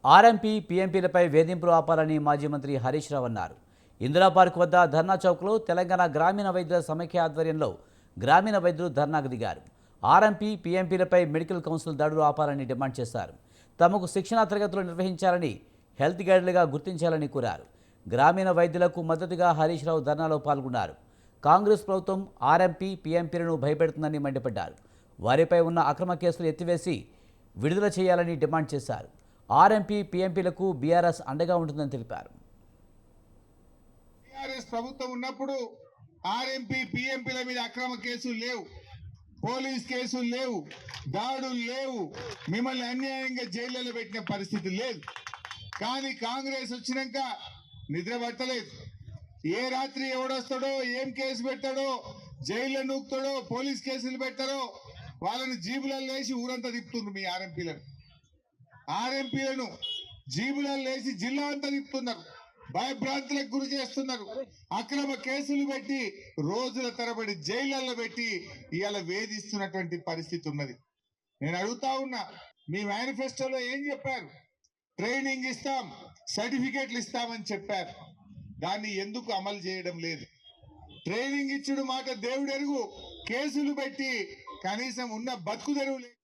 RMP పీఎంపీలపై వేధింపులు ఆపాలని మాజీ మంత్రి హరీష్ రావు అన్నారు. ఇందిరా పార్క్ వద్ద ధర్నా చౌక్లో తెలంగాణ గ్రామీణ వైద్యుల సమైక్య ఆధ్వర్యంలో గ్రామీణ వైద్యులు ధర్నాకు దిగారు. ఆర్ఎంపీ పీఎంపీలపై మెడికల్ కౌన్సిల్ దాడులు ఆపాలని డిమాండ్ చేశారు. తమకు శిక్షణా తరగతులు నిర్వహించాలని, హెల్త్ గైడ్లుగా గుర్తించాలని కోరారు. గ్రామీణ వైద్యులకు మద్దతుగా హరీష్ రావు ధర్నాలో పాల్గొన్నారు. కాంగ్రెస్ ప్రభుత్వం ఆర్ఎంపీ పీఎంపీలను భయపెడుతుందని మండిపడ్డారు. వారిపై ఉన్న అక్రమ కేసులు ఎత్తివేసి విడుదల చేయాలని డిమాండ్ చేశారు. ఆర్ఎంపీ పీఎంపీలకు బీఆర్ఎస్ అండగా ఉంటుందని తెలిపారు. బీఆర్ఎస్ ప్రభుత్వం ఉన్నప్పుడు ఆర్ఎంపీ పీఎంపీల మీద అక్రమ కేసులు లేవు, పోలీస్ కేసులు లేవు, దాడులు లేవు, మిమ్మల్ని అన్యాయంగా జైళ్లలో పెట్టిన పరిస్థితి లేదు. కానీ కాంగ్రెస్ వచ్చినాక నిద్ర పట్టలేదు. ఏ రాత్రి ఎవడొస్తాడో, ఏం కేసు పెట్టాడో, జైల్లో నూకుతాడో, పోలీస్ కేసులు పెట్టారో వాళ్ళని జీబులలో వేసి ఊరంతా తిప్పుతున్నారు. మీ ఆర్ఎంపీలను జీబులలో వేసి జిల్లా అంతా తిప్పుతున్నారు, భయభ్రాంతులకు గురి చేస్తున్నారు, అక్రమ కేసులు పెట్టి రోజుల తరబడి జైళ్లలో పెట్టి ఇవాళ వేధిస్తున్నటువంటి పరిస్థితి ఉన్నది. నేను అడుగుతా ఉన్నా, మీ మేనిఫెస్టోలో ఏం చెప్పారు? ట్రైనింగ్ ఇస్తాం, సర్టిఫికేట్లు ఇస్తామని చెప్పారు. దాన్ని ఎందుకు అమలు చేయడం లేదు? ట్రైనింగ్ ఇచ్చుడు మాట దేవుడెరుగు, కేసులు పెట్టి కనీసం ఉన్న బతుకు తెరువు లేదు.